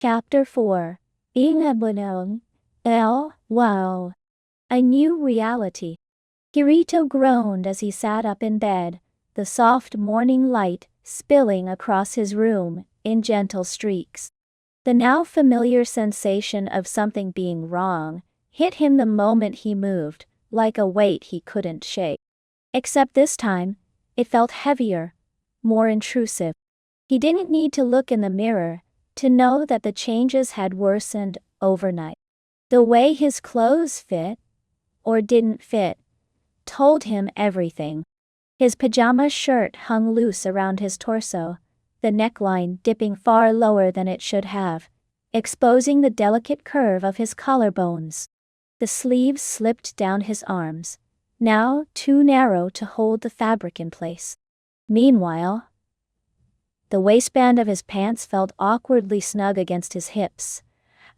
Chapter 4. Inabunong. Wow. A new reality. Kirito groaned as he sat up in bed, the soft morning light spilling across his room in gentle streaks. The now familiar sensation of something being wrong hit him the moment he moved, like a weight he couldn't shake. Except this time, it felt heavier, more intrusive. He didn't need to look in the mirror to know that the changes had worsened overnight. The way his clothes fit, or didn't fit, told him everything. His pajama shirt hung loose around his torso, the neckline dipping far lower than it should have, exposing the delicate curve of his collarbones. The sleeves slipped down his arms, now too narrow to hold the fabric in place. Meanwhile, the waistband of his pants felt awkwardly snug against his hips,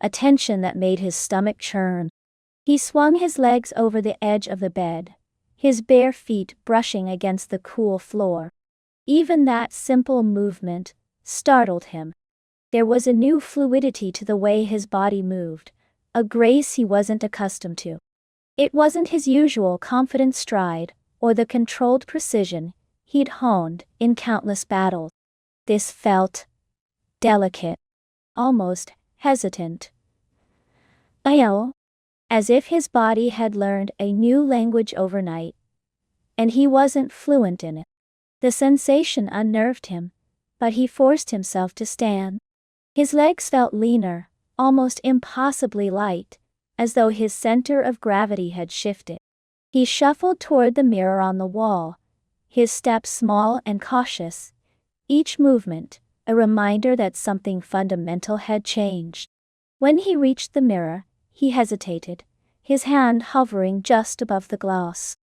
a tension that made his stomach churn. He swung his legs over the edge of the bed, his bare feet brushing against the cool floor. Even that simple movement startled him. There was a new fluidity to the way his body moved, a grace he wasn't accustomed to. It wasn't his usual confident stride, or the controlled precision he'd honed in countless battles. This felt delicate, almost hesitant. As if his body had learned a new language overnight, and he wasn't fluent in it. The sensation unnerved him, but he forced himself to stand. His legs felt leaner, almost impossibly light, as though his center of gravity had shifted. He shuffled toward the mirror on the wall, his steps small and cautious, each movement a reminder that something fundamental had changed. When he reached the mirror, he hesitated, his hand hovering just above the glass.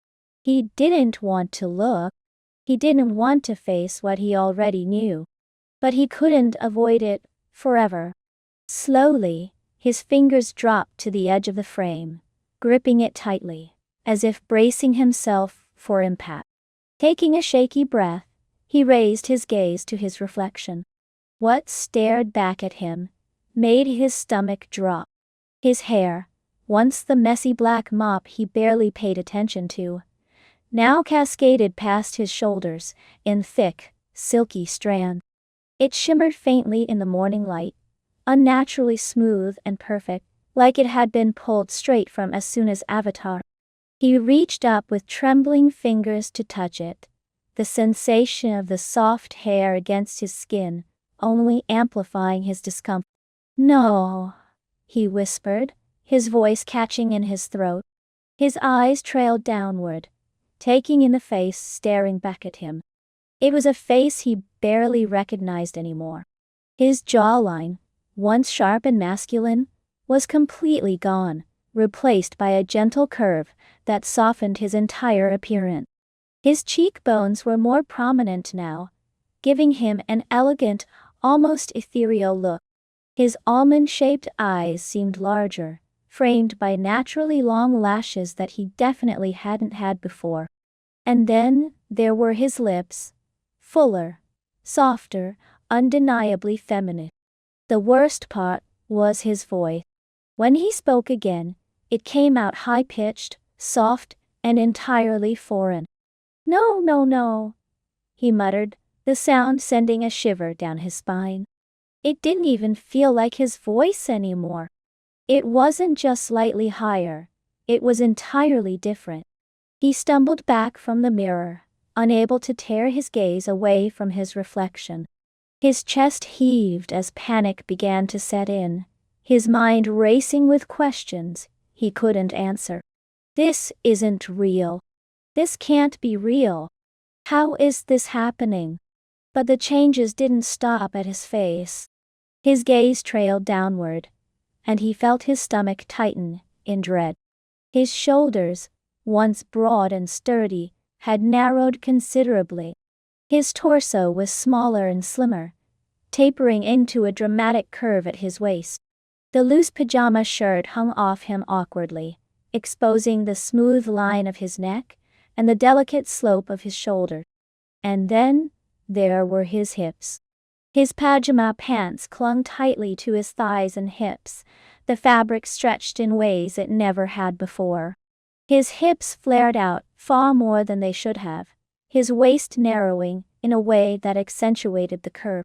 He didn't want to look. He didn't want to face what he already knew. But he couldn't avoid it forever. Slowly, his fingers dropped to the edge of the frame, gripping it tightly, as if bracing himself for impact. Taking a shaky breath, he raised his gaze to his reflection. What stared back at him made his stomach drop. His hair, once the messy black mop he barely paid attention to, now cascaded past his shoulders in thick, silky strands. It shimmered faintly in the morning light, unnaturally smooth and perfect, like it had been pulled straight from Asuna's avatar. He reached up with trembling fingers to touch it, the sensation of the soft hair against his skin only amplifying his discomfort. "No," he whispered, his voice catching in his throat. His eyes trailed downward, taking in the face staring back at him. It was a face he barely recognized anymore. His jawline, once sharp and masculine, was completely gone, replaced by a gentle curve that softened his entire appearance. His cheekbones were more prominent now, giving him an elegant, almost ethereal look. His almond-shaped eyes seemed larger, framed by naturally long lashes that he definitely hadn't had before. And then there were his lips, fuller, softer, undeniably feminine. The worst part was his voice. When he spoke again, it came out high-pitched, soft, and entirely foreign. No, he muttered, the sound sending a shiver down his spine. It didn't even feel like his voice anymore. It wasn't just slightly higher, it was entirely different. He stumbled back from the mirror, unable to tear his gaze away from his reflection. His chest heaved as panic began to set in, his mind racing with questions he couldn't answer. This isn't real. This can't be real. How is this happening? But the changes didn't stop at his face. His gaze trailed downward, and he felt his stomach tighten in dread. His shoulders, once broad and sturdy, had narrowed considerably. His torso was smaller and slimmer, tapering into a dramatic curve at his waist. The loose pajama shirt hung off him awkwardly, exposing the smooth line of his neck and the delicate slope of his shoulder. And then there were his hips. His pajama pants clung tightly to his thighs and hips, the fabric stretched in ways it never had before. His hips flared out far more than they should have, his waist narrowing in a way that accentuated the curve.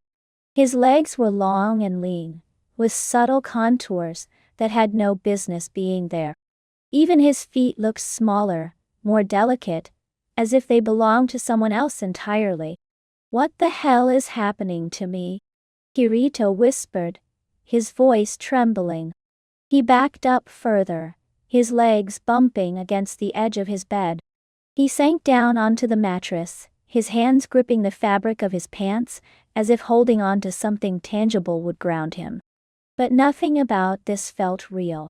His legs were long and lean, with subtle contours that had no business being there. Even his feet looked smaller, more delicate, as if they belonged to someone else entirely. "What the hell is happening to me?" Kirito whispered, his voice trembling. He backed up further, his legs bumping against the edge of his bed. He sank down onto the mattress, his hands gripping the fabric of his pants, as if holding on to something tangible would ground him. But nothing about this felt real.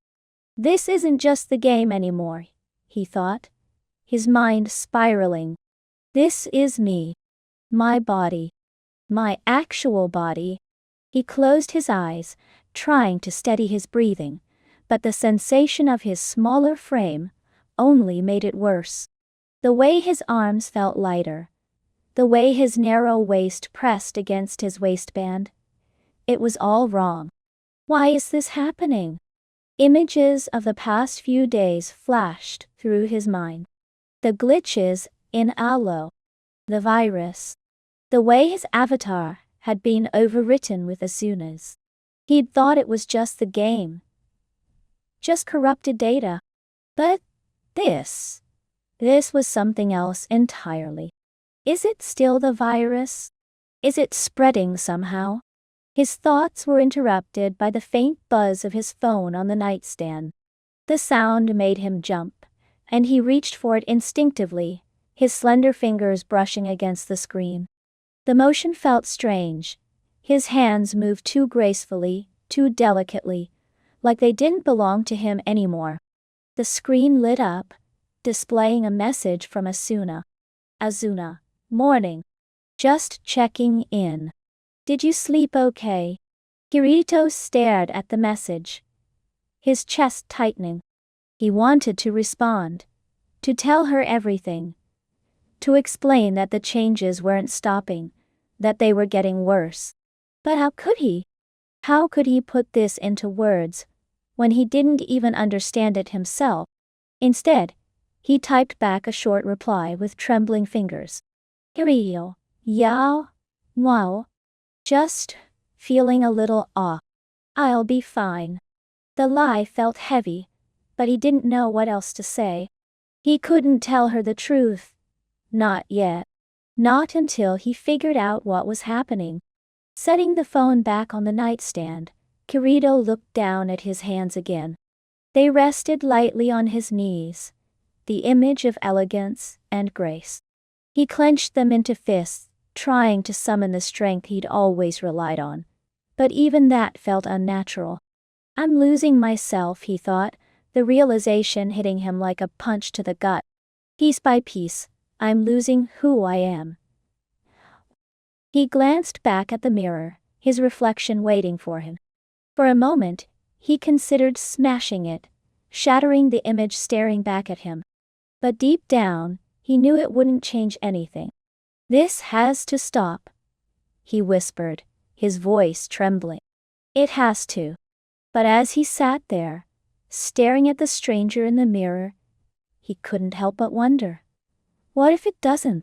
This isn't just the game anymore, he thought, his mind spiraling. This is me. My body. My actual body. He closed his eyes, trying to steady his breathing, but the sensation of his smaller frame only made it worse. The way his arms felt lighter, the way his narrow waist pressed against his waistband. It was all wrong. Why is this happening? Images of the past few days flashed through his mind. The glitches in Alo. The virus. The way his avatar had been overwritten with Asuna's. He'd thought it was just the game. Just corrupted data. But this was something else entirely. Is it still the virus? Is it spreading somehow? His thoughts were interrupted by the faint buzz of his phone on the nightstand. The sound made him jump, and he reached for it instinctively, his slender fingers brushing against the screen. The motion felt strange. His hands moved too gracefully, too delicately, like they didn't belong to him anymore. The screen lit up, displaying a message from Asuna. "Asuna, morning. Just checking in. Did you sleep okay?" Kirito stared at the message, his chest tightening. He wanted to respond, to tell her everything, to explain that the changes weren't stopping, that they were getting worse. But how could he? How could he put this into words, when he didn't even understand it himself? Instead, he typed back a short reply with trembling fingers. "Kirito, yao, wow. Just feeling a little off. I'll be fine." The lie felt heavy, but he didn't know what else to say. He couldn't tell her the truth. Not yet. Not until he figured out what was happening. Setting the phone back on the nightstand, Kirito looked down at his hands again. They rested lightly on his knees, the image of elegance and grace. He clenched them into fists, trying to summon the strength he'd always relied on. But even that felt unnatural. "I'm losing myself," he thought, the realization hitting him like a punch to the gut. Piece by piece, I'm losing who I am. He glanced back at the mirror, his reflection waiting for him. For a moment, he considered smashing it, shattering the image staring back at him. But deep down, he knew it wouldn't change anything. "This has to stop," he whispered, his voice trembling. "It has to." But as he sat there, staring at the stranger in the mirror, he couldn't help but wonder. What if it doesn't?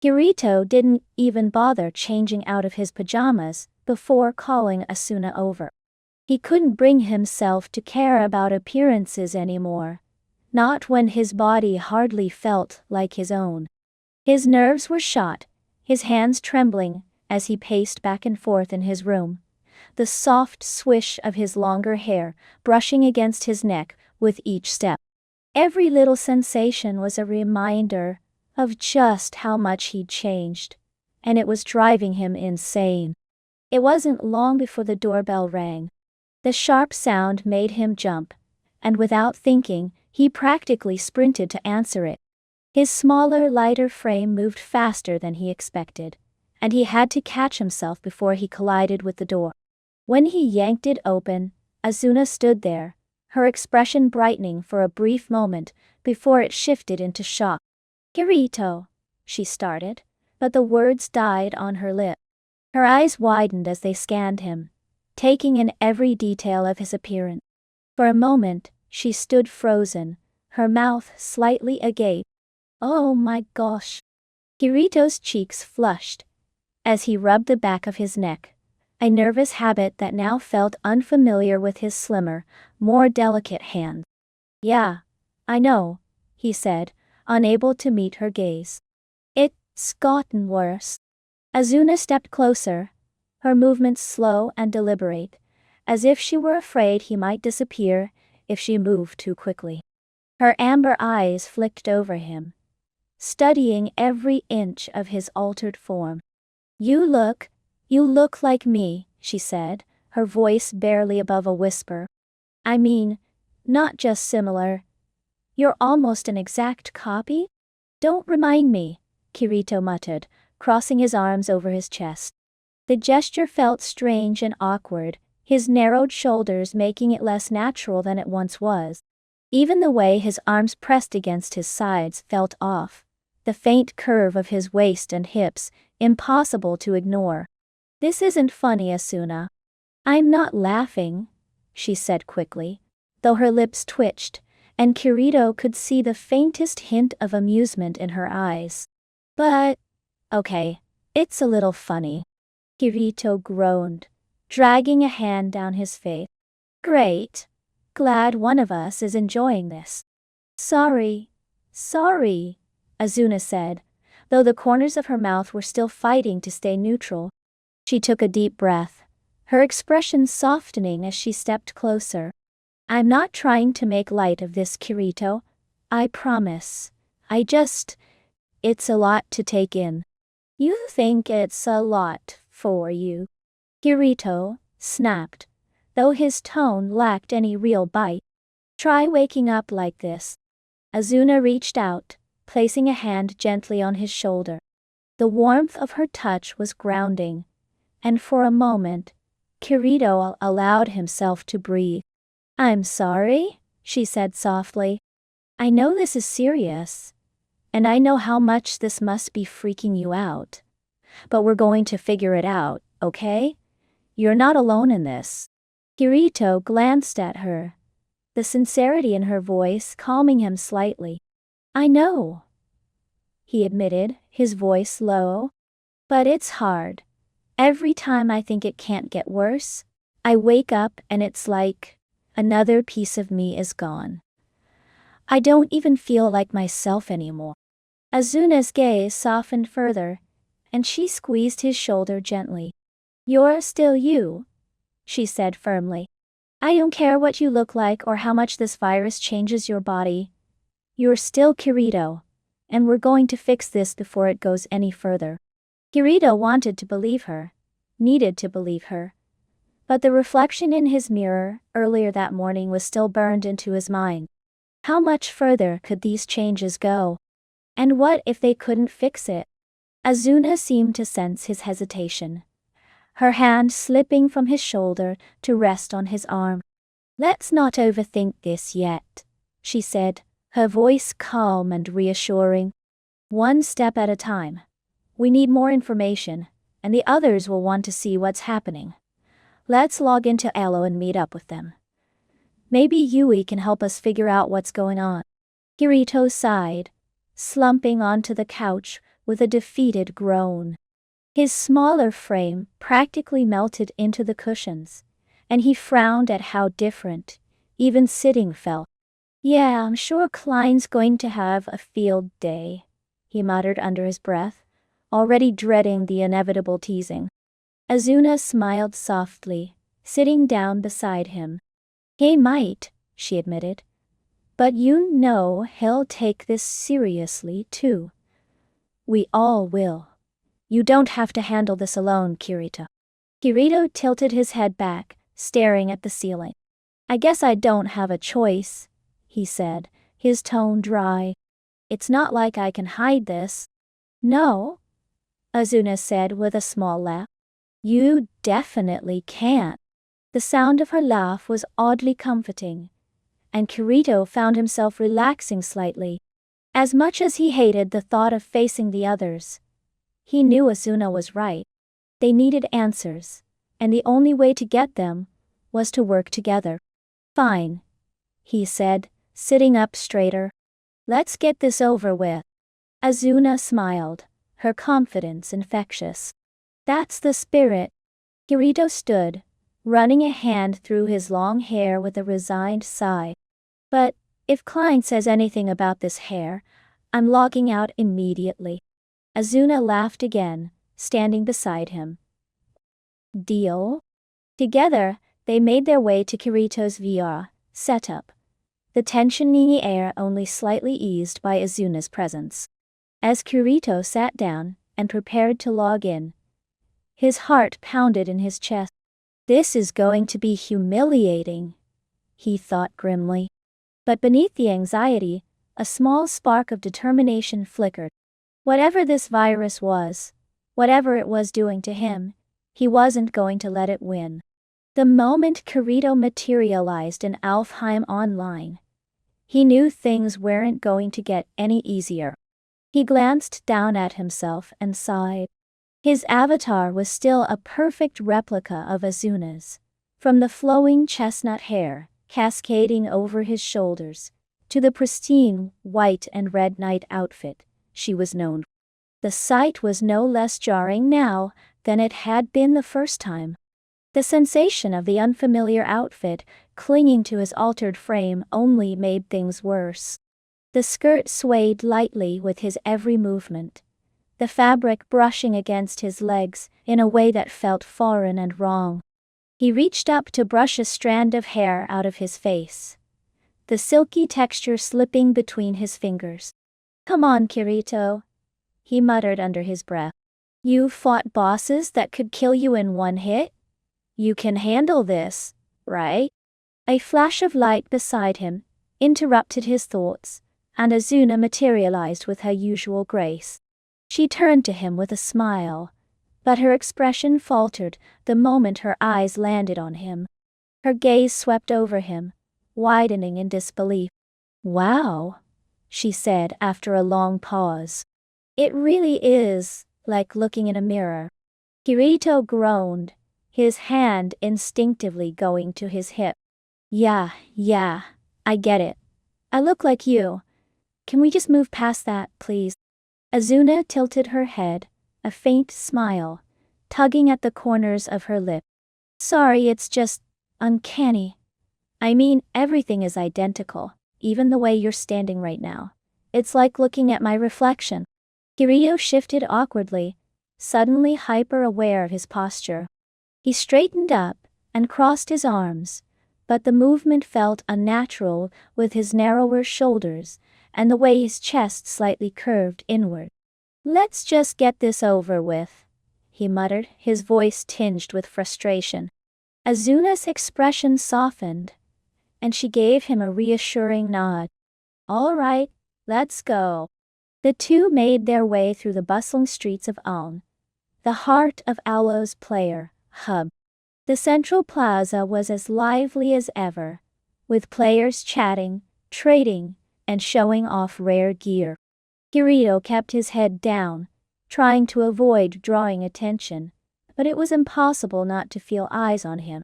Kirito didn't even bother changing out of his pajamas before calling Asuna over. He couldn't bring himself to care about appearances anymore, not when his body hardly felt like his own. His nerves were shot, his hands trembling as he paced back and forth in his room, the soft swish of his longer hair brushing against his neck with each step. Every little sensation was a reminder of just how much he'd changed, and it was driving him insane. It wasn't long before the doorbell rang. The sharp sound made him jump, and without thinking, he practically sprinted to answer it. His smaller, lighter frame moved faster than he expected, and he had to catch himself before he collided with the door. When he yanked it open, Asuna stood there, her expression brightening for a brief moment before it shifted into shock. "Kirito," she started, but the words died on her lip. Her eyes widened as they scanned him, taking in every detail of his appearance. For a moment, she stood frozen, her mouth slightly agape. Oh my gosh! Kirito's cheeks flushed as he rubbed the back of his neck, a nervous habit that now felt unfamiliar with his slimmer, more delicate hand. Yeah, I know, he said, unable to meet her gaze. It's gotten worse. Asuna stepped closer, her movements slow and deliberate, as if she were afraid he might disappear if she moved too quickly. Her amber eyes flicked over him, studying every inch of his altered form. You look like me, she said, her voice barely above a whisper. I mean, not just similar. You're almost an exact copy? Don't remind me, Kirito muttered, crossing his arms over his chest. The gesture felt strange and awkward, his narrowed shoulders making it less natural than it once was. Even the way his arms pressed against his sides felt off, the faint curve of his waist and hips impossible to ignore. This isn't funny, Asuna. I'm not laughing, she said quickly, though her lips twitched, and Kirito could see the faintest hint of amusement in her eyes. But, okay, it's a little funny. Kirito groaned, dragging a hand down his face. Great. Glad one of us is enjoying this. Sorry, Asuna said, though the corners of her mouth were still fighting to stay neutral. She took a deep breath, her expression softening as she stepped closer. I'm not trying to make light of this, Kirito. I promise. It's a lot to take in. You think it's a lot for you? Kirito snapped, though his tone lacked any real bite. Try waking up like this. Asuna reached out, placing a hand gently on his shoulder. The warmth of her touch was grounding, and for a moment, Kirito allowed himself to breathe. I'm sorry, she said softly. I know this is serious, and I know how much this must be freaking you out. But we're going to figure it out, okay? You're not alone in this. Kirito glanced at her, the sincerity in her voice calming him slightly. I know, he admitted, his voice low. But it's hard. Every time I think it can't get worse, I wake up and it's like another piece of me is gone. I don't even feel like myself anymore. Azuna's gaze softened further, and she squeezed his shoulder gently. You're still you, she said firmly. I don't care what you look like or how much this virus changes your body. You're still Kirito, and we're going to fix this before it goes any further. Kirito wanted to believe her, needed to believe her. But the reflection in his mirror earlier that morning was still burned into his mind. How much further could these changes go? And what if they couldn't fix it? Asuna seemed to sense his hesitation, her hand slipping from his shoulder to rest on his arm. Let's not overthink this yet, she said, her voice calm and reassuring. One step at a time. We need more information, and the others will want to see what's happening. Let's log into Elo and meet up with them. Maybe Yui can help us figure out what's going on. Kirito sighed, slumping onto the couch with a defeated groan. His smaller frame practically melted into the cushions, and he frowned at how different, even sitting, felt. Yeah, I'm sure Klein's going to have a field day, he muttered under his breath, already dreading the inevitable teasing. Asuna smiled softly, sitting down beside him. He might, she admitted. But you know he'll take this seriously too. We all will. You don't have to handle this alone, Kirito. Kirito tilted his head back, staring at the ceiling. I guess I don't have a choice, he said, his tone dry. It's not like I can hide this. No, Asuna said with a small laugh. You definitely can't. The sound of her laugh was oddly comforting, and Kirito found himself relaxing slightly. As much as he hated the thought of facing the others, he knew Asuna was right. They needed answers, and the only way to get them was to work together. Fine, he said, sitting up straighter. Let's get this over with. Asuna smiled, her confidence infectious. That's the spirit. Kirito stood, running a hand through his long hair with a resigned sigh. But if Klein says anything about this hair, I'm logging out immediately. Asuna laughed again, standing beside him. Deal? Together, they made their way to Kirito's VR setup, the tension in the air only slightly eased by Azuna's presence. As Kirito sat down and prepared to log in, his heart pounded in his chest. This is going to be humiliating, he thought grimly. But beneath the anxiety, a small spark of determination flickered. Whatever this virus was, whatever it was doing to him, he wasn't going to let it win. The moment Kirito materialized in Alfheim Online, he knew things weren't going to get any easier. He glanced down at himself and sighed. His avatar was still a perfect replica of Asuna's, from the flowing chestnut hair cascading over his shoulders, to the pristine white and red night outfit she was known for. The sight was no less jarring now than it had been the first time. The sensation of the unfamiliar outfit clinging to his altered frame only made things worse. The skirt swayed lightly with his every movement, the fabric brushing against his legs in a way that felt foreign and wrong. He reached up to brush a strand of hair out of his face, the silky texture slipping between his fingers. Come on, Kirito, he muttered under his breath. You've fought bosses that could kill you in one hit? You can handle this, right? A flash of light beside him interrupted his thoughts, and Asuna materialized with her usual grace. She turned to him with a smile, but her expression faltered the moment her eyes landed on him. Her gaze swept over him, widening in disbelief. Wow, she said after a long pause. It really is like looking in a mirror. Kirito groaned, his hand instinctively going to his hip. Yeah, I get it. I look like you. Can we just move past that, please? Asuna tilted her head, a faint smile, tugging at the corners of her lip. Sorry, it's just uncanny. I mean, everything is identical, even the way you're standing right now. It's like looking at my reflection. Kirito shifted awkwardly, suddenly hyper-aware of his posture. He straightened up and crossed his arms, but the movement felt unnatural with his narrower shoulders and the way his chest slightly curved inward. Let's just get this over with, he muttered, his voice tinged with frustration. Azuna's expression softened, and she gave him a reassuring nod. All right, let's go. The two made their way through the bustling streets of Ulm, the heart of Alo's player hub. The central plaza was as lively as ever, with players chatting, trading, and showing off rare gear. Kirito kept his head down, trying to avoid drawing attention, but it was impossible not to feel eyes on him.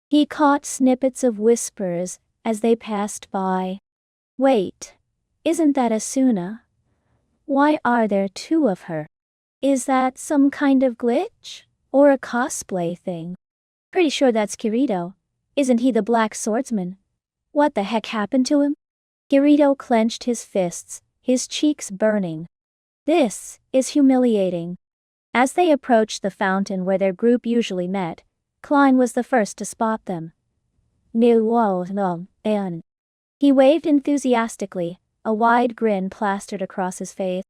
He caught snippets of whispers as they passed by. Wait, isn't that Asuna? Why are there two of her? Is that some kind of glitch? Or a cosplay thing? Pretty sure that's Kirito. Isn't he the black swordsman? What the heck happened to him? Kirito clenched his fists, his cheeks burning. This is humiliating. As they approached the fountain where their group usually met, Klein was the first to spot them. And he waved enthusiastically, a wide grin plastered across his face.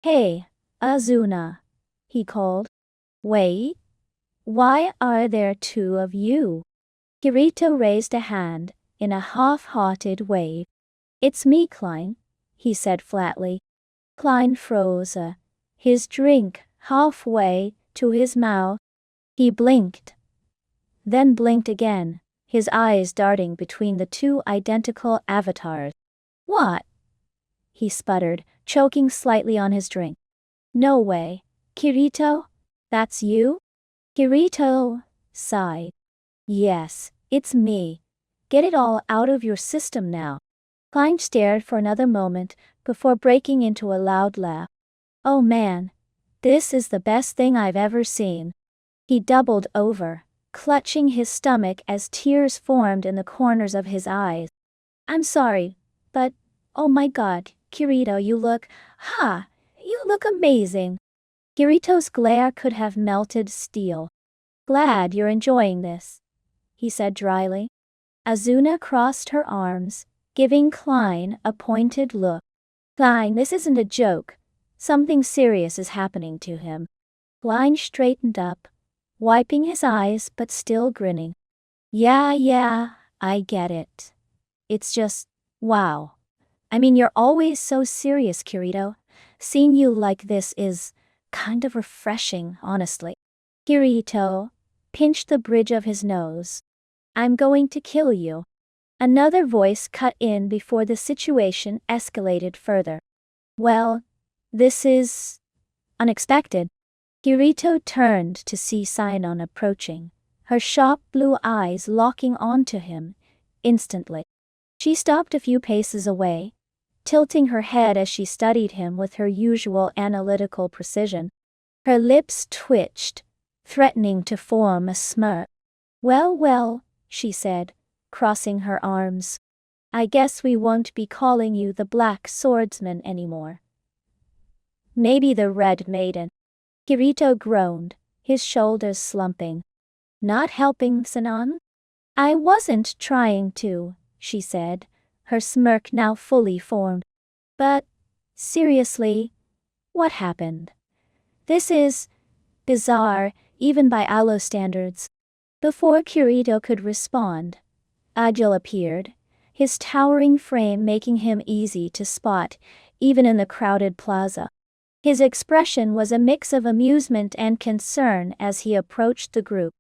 Hey, Asuna, he called. Wait. Why are there two of you? Kirito raised a hand, in a half-hearted wave. It's me, Klein, he said flatly. Klein froze, his drink halfway to his mouth. He blinked, then blinked again, his eyes darting between the two identical avatars. What? He sputtered, choking slightly on his drink. No way, Kirito? That's you? Kirito sighed. Yes, it's me. Get it all out of your system now. Klein stared for another moment before breaking into a loud laugh. Oh man, this is the best thing I've ever seen. He doubled over, clutching his stomach as tears formed in the corners of his eyes. I'm sorry, but, oh my god, Kirito, you look amazing. Kirito's glare could have melted steel. Glad you're enjoying this, he said dryly. Asuna crossed her arms, giving Klein a pointed look. Klein, this isn't a joke. Something serious is happening to him. Klein straightened up, wiping his eyes but still grinning. Yeah, I get it. It's just, wow. I mean, you're always so serious, Kirito. Seeing you like this is kind of refreshing, honestly. Kirito pinched the bridge of his nose. I'm going to kill you. Another voice cut in before the situation escalated further. Well, this is unexpected. Kirito turned to see Sinon approaching, her sharp blue eyes locking onto him instantly. She stopped a few paces away, tilting her head as she studied him with her usual analytical precision. Her lips twitched, threatening to form a smirk. Well, she said, crossing her arms. I guess we won't be calling you the Black Swordsman anymore. Maybe the Red Maiden. Kirito groaned, his shoulders slumping. Not helping, Sinon? I wasn't trying to, she said, her smirk now fully formed. But, seriously, what happened? This is bizarre, even by Alo standards. Before Kirito could respond, Agil appeared, his towering frame making him easy to spot, even in the crowded plaza. His expression was a mix of amusement and concern as he approached the group.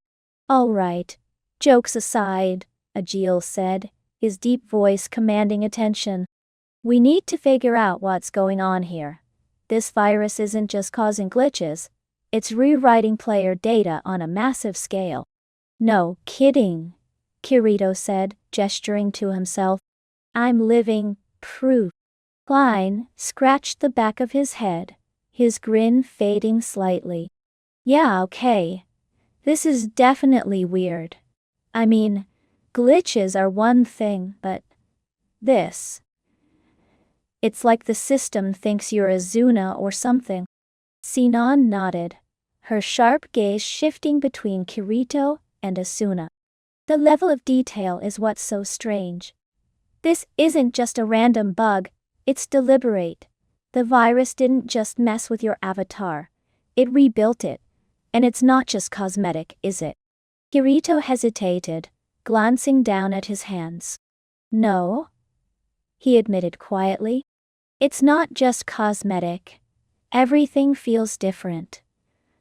All right, jokes aside, Agil said, his deep voice commanding attention. We need to figure out what's going on here. This virus isn't just causing glitches, it's rewriting player data on a massive scale. No kidding, Kirito said, gesturing to himself. I'm living proof. Klein scratched the back of his head, his grin fading slightly. Yeah, okay. This is definitely weird. I mean, glitches are one thing, but this. It's like the system thinks you're Asuna or something. Sinon nodded, her sharp gaze shifting between Kirito and Asuna. The level of detail is what's so strange. This isn't just a random bug, it's deliberate. The virus didn't just mess with your avatar, it rebuilt it. And it's not just cosmetic, is it? Kirito hesitated, glancing down at his hands. No, he admitted quietly. It's not just cosmetic. Everything feels different.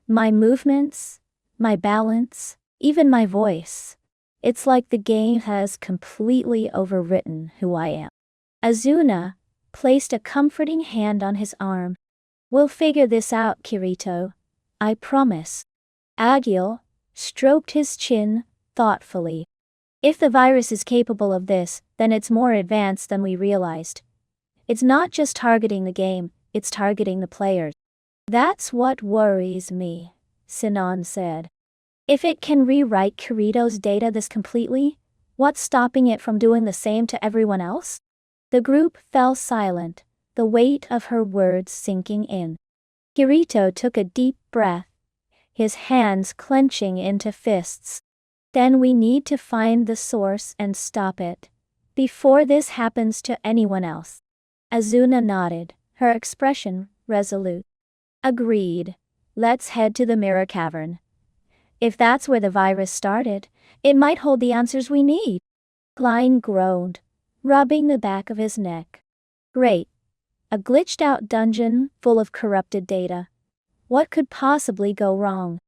My movements, my balance, even my voice. It's like the game has completely overwritten who I am. Asuna placed a comforting hand on his arm. We'll figure this out, Kirito. I promise. Agil stroked his chin thoughtfully. If the virus is capable of this, then it's more advanced than we realized. It's not just targeting the game, it's targeting the players. That's what worries me, Sinon said. If it can rewrite Kirito's data this completely, what's stopping it from doing the same to everyone else? The group fell silent, the weight of her words sinking in. Kirito took a deep breath, his hands clenching into fists. Then we need to find the source and stop it, before this happens to anyone else. Asuna nodded, her expression resolute. Agreed. Let's head to the Mirror Cavern. If that's where the virus started, it might hold the answers we need. Klein groaned, rubbing the back of his neck. Great. A glitched-out dungeon full of corrupted data. What could possibly go wrong?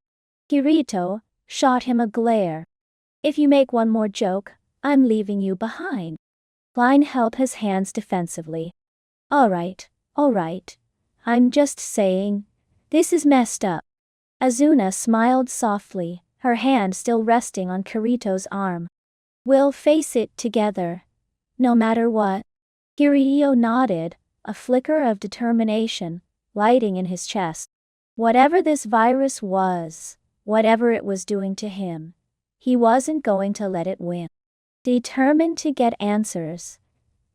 Kirito shot him a glare. If you make one more joke, I'm leaving you behind. Klein held his hands defensively. All right. I'm just saying, this is messed up. Asuna smiled softly, her hand still resting on Kirito's arm. We'll face it together. No matter what. Kirito nodded, a flicker of determination lighting in his chest. Whatever this virus was, whatever it was doing to him, he wasn't going to let it win. Determined to get answers,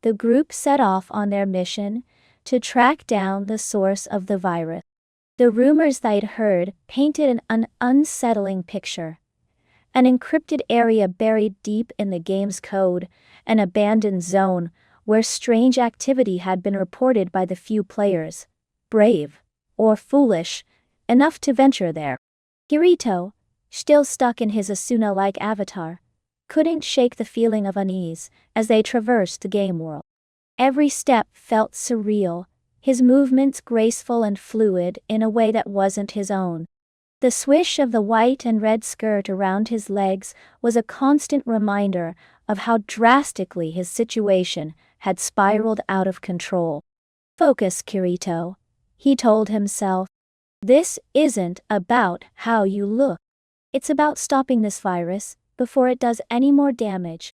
the group set off on their mission to track down the source of the virus. The rumors they'd heard painted an unsettling picture. An encrypted area buried deep in the game's code, an abandoned zone where strange activity had been reported by the few players, brave, or foolish, enough to venture there. Kirito, still stuck in his Asuna-like avatar, couldn't shake the feeling of unease as they traversed the game world. Every step felt surreal, his movements graceful and fluid in a way that wasn't his own. The swish of the white and red skirt around his legs was a constant reminder of how drastically his situation had spiraled out of control. Focus, Kirito, he told himself. This isn't about how you look. It's about stopping this virus before it does any more damage.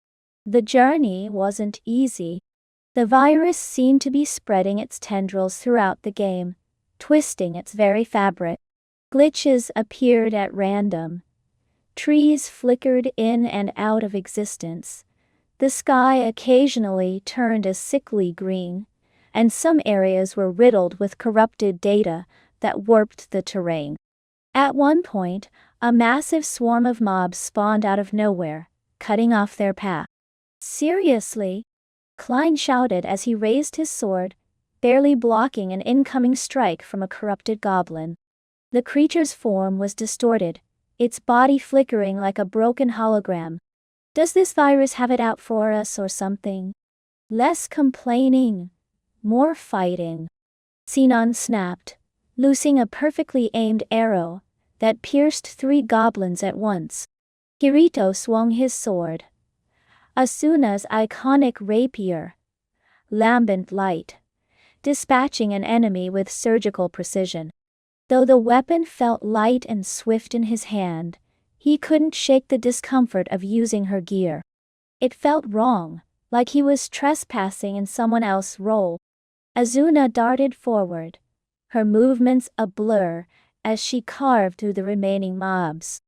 The journey wasn't easy. The virus seemed to be spreading its tendrils throughout the game, twisting its very fabric. Glitches appeared at random. Trees flickered in and out of existence. The sky occasionally turned a sickly green, and some areas were riddled with corrupted data that warped the terrain. At one point, a massive swarm of mobs spawned out of nowhere, cutting off their path. Seriously? Klein shouted as he raised his sword, barely blocking an incoming strike from a corrupted goblin. The creature's form was distorted, its body flickering like a broken hologram. Does this virus have it out for us or something? Less complaining, more fighting. Sinon snapped, loosing a perfectly aimed arrow that pierced 3 goblins at once. Kirito swung his sword. Asuna's iconic rapier, lambent light, dispatching an enemy with surgical precision. Though the weapon felt light and swift in his hand, he couldn't shake the discomfort of using her gear. It felt wrong, like he was trespassing in someone else's role. Asuna darted forward, her movements a blur as she carved through the remaining mobs.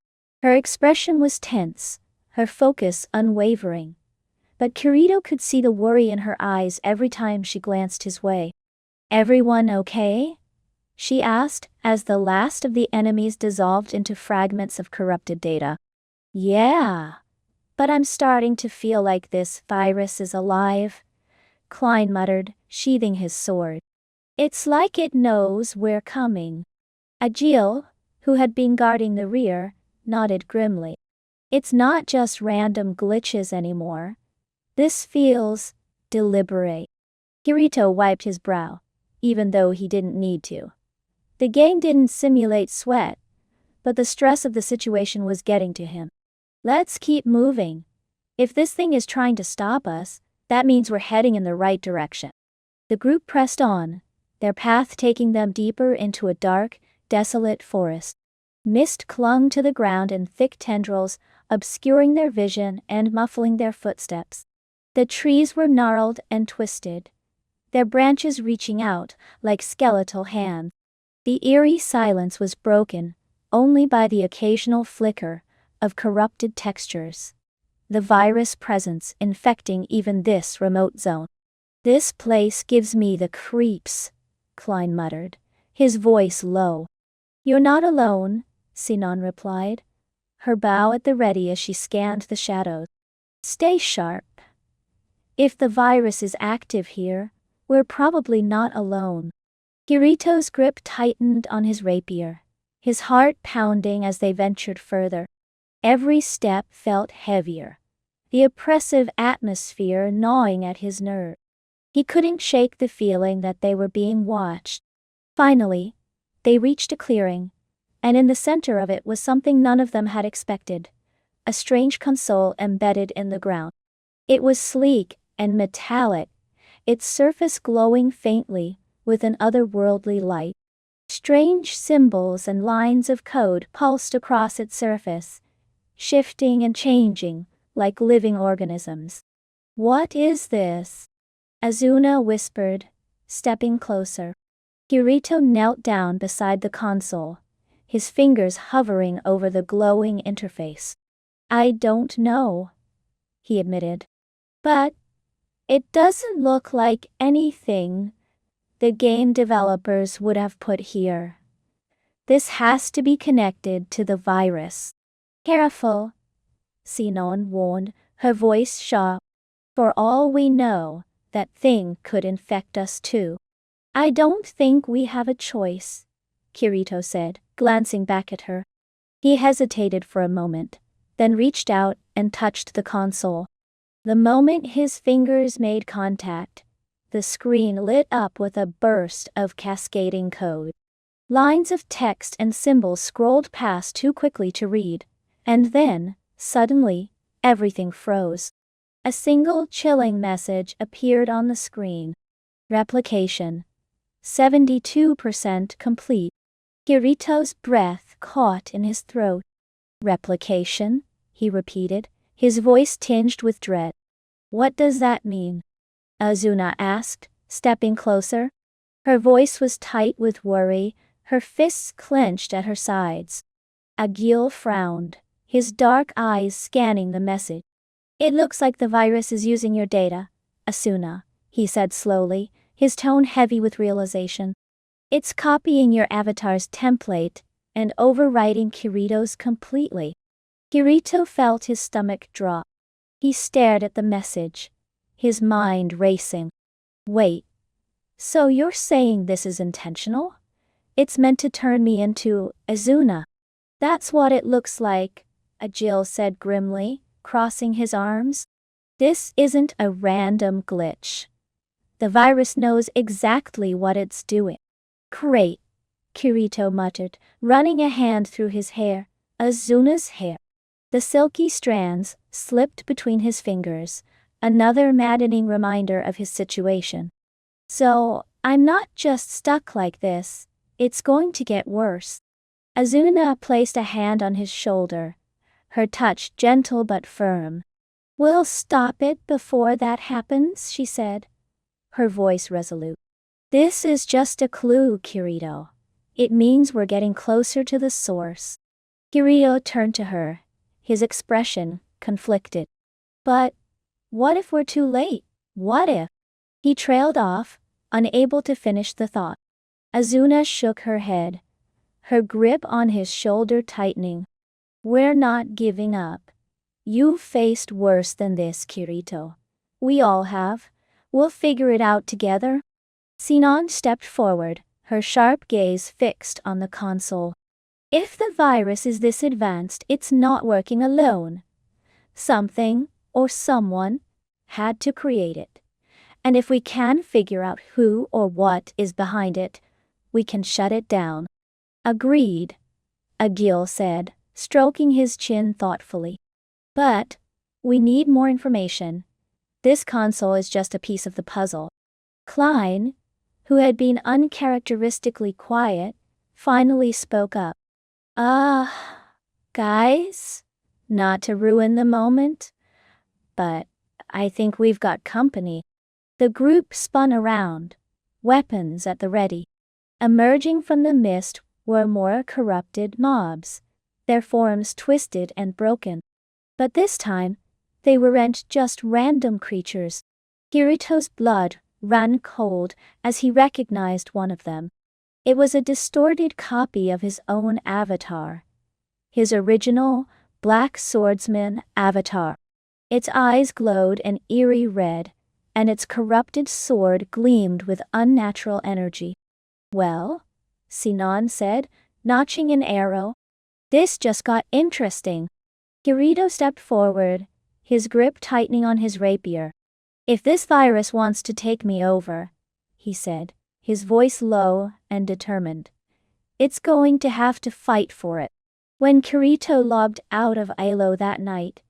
Her expression was tense, her focus unwavering. But Kirito could see the worry in her eyes every time she glanced his way. "Everyone okay?" she asked as the last of the enemies dissolved into fragments of corrupted data. "Yeah. But I'm starting to feel like this virus is alive," Klein muttered, sheathing his sword. "It's like it knows we're coming." Agil, who had been guarding the rear, nodded grimly. "It's not just random glitches anymore. This feels deliberate." Kirito wiped his brow, even though he didn't need to. The game didn't simulate sweat, but the stress of the situation was getting to him. "Let's keep moving. If this thing is trying to stop us, that means we're heading in the right direction." The group pressed on, their path taking them deeper into a dark, desolate forest. Mist clung to the ground in thick tendrils, obscuring their vision and muffling their footsteps. The trees were gnarled and twisted, their branches reaching out like skeletal hands. The eerie silence was broken only by the occasional flicker of corrupted textures, the virus presence infecting even this remote zone. "This place gives me the creeps," Klein muttered, his voice low. "You're not alone," Sinon replied, her bow at the ready as she scanned the shadows. "Stay sharp. If the virus is active here, we're probably not alone." Kirito's grip tightened on his rapier, his heart pounding as they ventured further. Every step felt heavier, the oppressive atmosphere gnawing at his nerve. He couldn't shake the feeling that they were being watched. Finally, they reached a clearing, and in the center of it was something none of them had expected, a strange console embedded in the ground. It was sleek and metallic, its surface glowing faintly with an otherworldly light. Strange symbols and lines of code pulsed across its surface, shifting and changing like living organisms. "What is this?" Asuna whispered, stepping closer. Kirito knelt down beside the console, his fingers hovering over the glowing interface. "I don't know," he admitted. "But it doesn't look like anything the game developers would have put here. This has to be connected to the virus." "Careful," Sinon warned, her voice sharp. "For all we know, that thing could infect us too." "I don't think we have a choice," Kirito said, glancing back at her. He hesitated for a moment, then reached out and touched the console. The moment his fingers made contact, the screen lit up with a burst of cascading code. Lines of text and symbols scrolled past too quickly to read, and then, suddenly, everything froze. A single chilling message appeared on the screen. "Replication. 72% complete." Kirito's breath caught in his throat. "Replication?" he repeated, his voice tinged with dread. "What does that mean?" Asuna asked, stepping closer. Her voice was tight with worry, her fists clenched at her sides. Agil frowned, his dark eyes scanning the message. "It looks like the virus is using your data, Asuna," he said slowly, his tone heavy with realization. "It's copying your avatar's template and overwriting Kirito's completely." Kirito felt his stomach drop. He stared at the message, his mind racing. "Wait, so you're saying this is intentional? It's meant to turn me into Asuna?" "That's what it looks like," Agil said grimly, crossing his arms. "This isn't a random glitch. The virus knows exactly what it's doing." "Great," Kirito muttered, running a hand through his hair, Azuna's hair. The silky strands slipped between his fingers, another maddening reminder of his situation. "So, I'm not just stuck like this, it's going to get worse." Asuna placed a hand on his shoulder, her touch gentle but firm. "We'll stop it before that happens," she said, her voice resolute. "This is just a clue, Kirito. It means we're getting closer to the source." Kirito turned to her, his expression conflicted. "But what if we're too late? What if?" He trailed off, unable to finish the thought. Asuna shook her head, her grip on his shoulder tightening. "We're not giving up. You've faced worse than this, Kirito. We all have. We'll figure it out together." Sinon stepped forward, her sharp gaze fixed on the console. "If the virus is this advanced, it's not working alone. Something, or someone, had to create it. And if we can figure out who or what is behind it, we can shut it down." "Agreed," Agil said, stroking his chin thoughtfully. "But we need more information. This console is just a piece of the puzzle." Klein, who had been uncharacteristically quiet, finally spoke up. Guys, not to ruin the moment, but I think we've got company." The group spun around, weapons at the ready. Emerging from the mist were more corrupted mobs, their forms twisted and broken. But this time, they weren't just random creatures. Kirito's blood ran cold as he recognized one of them. It was a distorted copy of his own avatar. His original, black swordsman avatar. Its eyes glowed an eerie red, and its corrupted sword gleamed with unnatural energy. "Well," Sinon said, notching an arrow. "This just got interesting." Kirito stepped forward, his grip tightening on his rapier. "If this virus wants to take me over," he said, his voice low and determined, "it's going to have to fight for it." When Kirito logged out of Ilo that night,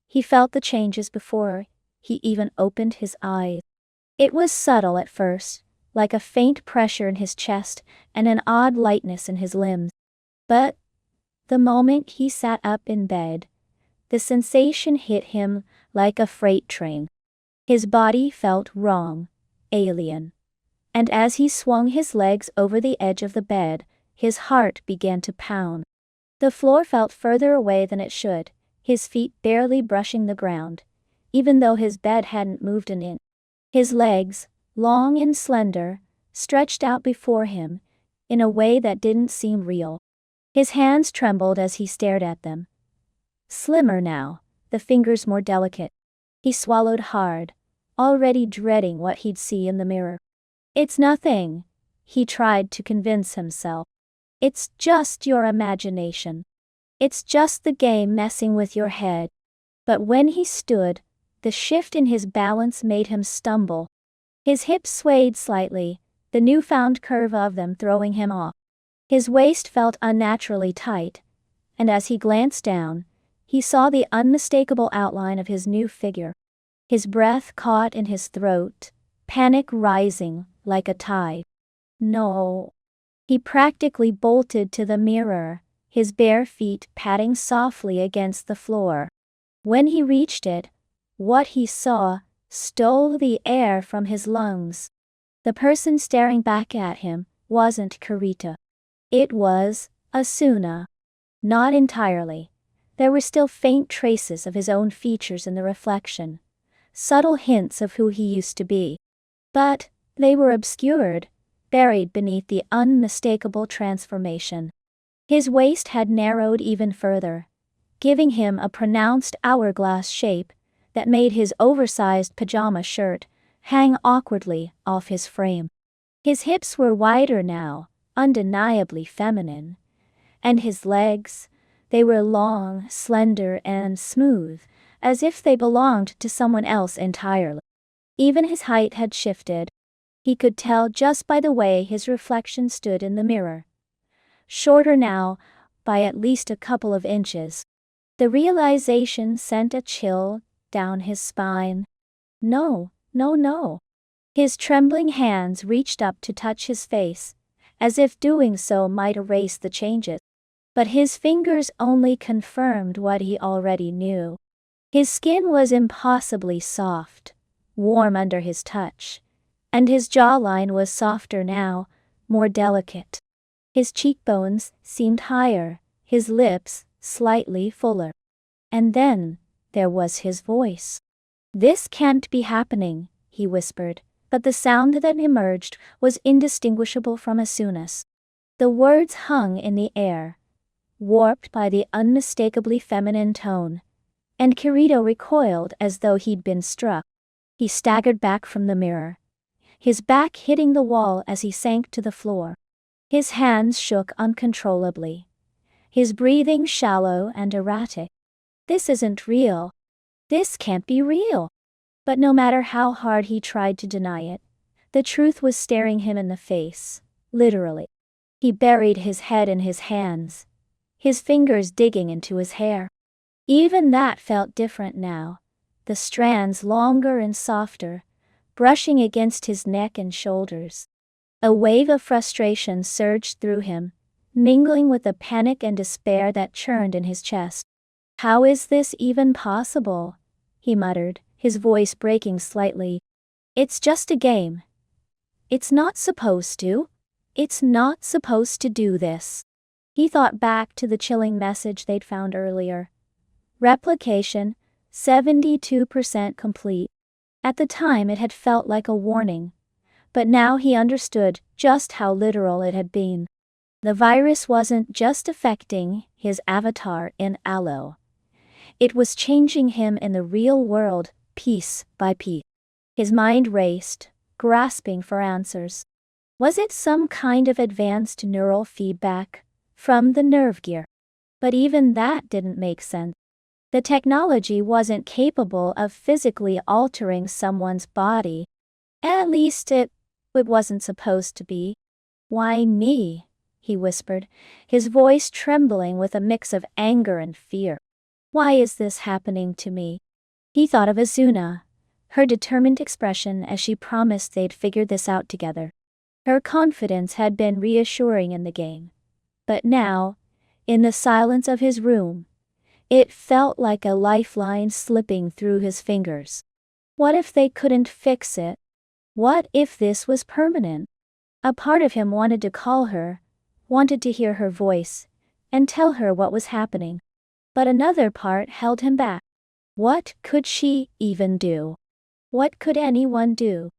he felt the changes before he even opened his eyes. It was subtle at first, like a faint pressure in his chest and an odd lightness in his limbs. But the moment he sat up in bed, the sensation hit him like a freight train. His body felt wrong, alien. And as he swung his legs over the edge of the bed, his heart began to pound. The floor felt further away than it should, his feet barely brushing the ground, even though his bed hadn't moved an inch. His legs, long and slender, stretched out before him, in a way that didn't seem real. His hands trembled as he stared at them. Slimmer now, the fingers more delicate. He swallowed hard, already dreading what he'd see in the mirror. "It's nothing," he tried to convince himself. "It's just your imagination. It's just the game messing with your head." But when he stood, the shift in his balance made him stumble. His hips swayed slightly, the newfound curve of them throwing him off. His waist felt unnaturally tight, and as he glanced down, he saw the unmistakable outline of his new figure. His breath caught in his throat, panic rising like a tide. No. He practically bolted to the mirror, his bare feet patting softly against the floor. When he reached it, what he saw stole the air from his lungs. The person staring back at him wasn't Kirito. It was Asuna. Not entirely. There were still faint traces of his own features in the reflection, subtle hints of who he used to be. But they were obscured, buried beneath the unmistakable transformation. His waist had narrowed even further, giving him a pronounced hourglass shape that made his oversized pajama shirt hang awkwardly off his frame. His hips were wider now, undeniably feminine, and his legs, they were long, slender, and smooth, as if they belonged to someone else entirely. Even his height had shifted. He could tell just by the way his reflection stood in the mirror. Shorter now, by at least a couple of inches. The realization sent a chill down his spine. No. His trembling hands reached up to touch his face, as if doing so might erase the changes. But his fingers only confirmed what he already knew. His skin was impossibly soft, warm under his touch, and his jawline was softer now, more delicate. His cheekbones seemed higher, his lips slightly fuller. And then there was his voice. "This can't be happening," he whispered, but the sound that emerged was indistinguishable from Asuna's. The words hung in the air, warped by the unmistakably feminine tone, and Kirito recoiled as though he'd been struck. He staggered back from the mirror, his back hitting the wall as he sank to the floor. His hands shook uncontrollably, his breathing shallow and erratic. This isn't real. This can't be real. But no matter how hard he tried to deny it, the truth was staring him in the face, literally. He buried his head in his hands, his fingers digging into his hair. Even that felt different now, the strands longer and softer, brushing against his neck and shoulders. A wave of frustration surged through him, mingling with the panic and despair that churned in his chest. "How is this even possible?" he muttered, his voice breaking slightly. "It's just a game. It's not supposed to. It's not supposed to do this." He thought back to the chilling message they'd found earlier. Replication, 72% complete. At the time it had felt like a warning, but now he understood just how literal it had been. The virus wasn't just affecting his avatar in Aloe. It was changing him in the real world, piece by piece. His mind raced, grasping for answers. Was it some kind of advanced neural feedback from the nerve gear? But even that didn't make sense. The technology wasn't capable of physically altering someone's body. At least it wasn't supposed to be. "Why me?" he whispered, his voice trembling with a mix of anger and fear. "Why is this happening to me?" He thought of Asuna, her determined expression as she promised they'd figure this out together. Her confidence had been reassuring in the game. But now, in the silence of his room, it felt like a lifeline slipping through his fingers. What if they couldn't fix it? What if this was permanent? A part of him wanted to call her, wanted to hear her voice, and tell her what was happening. But another part held him back. What could she even do? What could anyone do?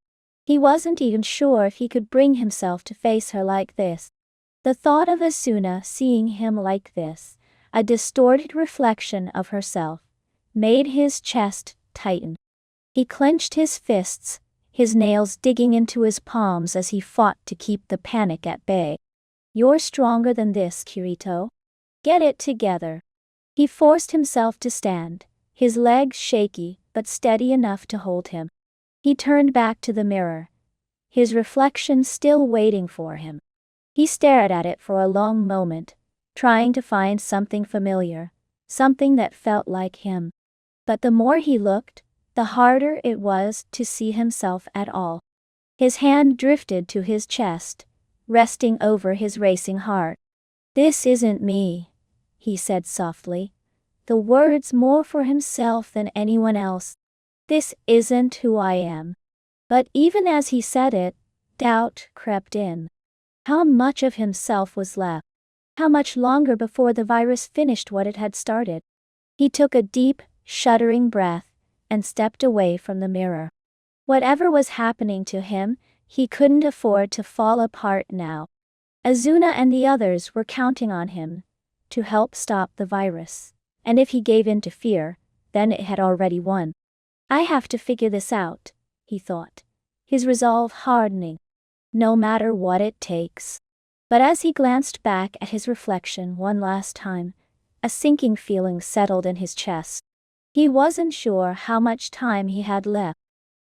He wasn't even sure if he could bring himself to face her like this. The thought of Asuna seeing him like this, a distorted reflection of herself, made his chest tighten. He clenched his fists, his nails digging into his palms as he fought to keep the panic at bay. "You're stronger than this, Kirito. Get it together." He forced himself to stand, his legs shaky but steady enough to hold him. He turned back to the mirror, his reflection still waiting for him. He stared at it for a long moment, trying to find something familiar, something that felt like him. But the more he looked, the harder it was to see himself at all. His hand drifted to his chest, resting over his racing heart. "This isn't me," he said softly, the words more for himself than anyone else. "This isn't who I am." But even as he said it, doubt crept in. How much of himself was left? How much longer before the virus finished what it had started? He took a deep, shuddering breath, and stepped away from the mirror. Whatever was happening to him, he couldn't afford to fall apart now. Asuna and the others were counting on him to help stop the virus, and if he gave in to fear, then it had already won. "I have to figure this out," he thought, his resolve hardening. "No matter what it takes." But as he glanced back at his reflection one last time, a sinking feeling settled in his chest. He wasn't sure how much time he had left.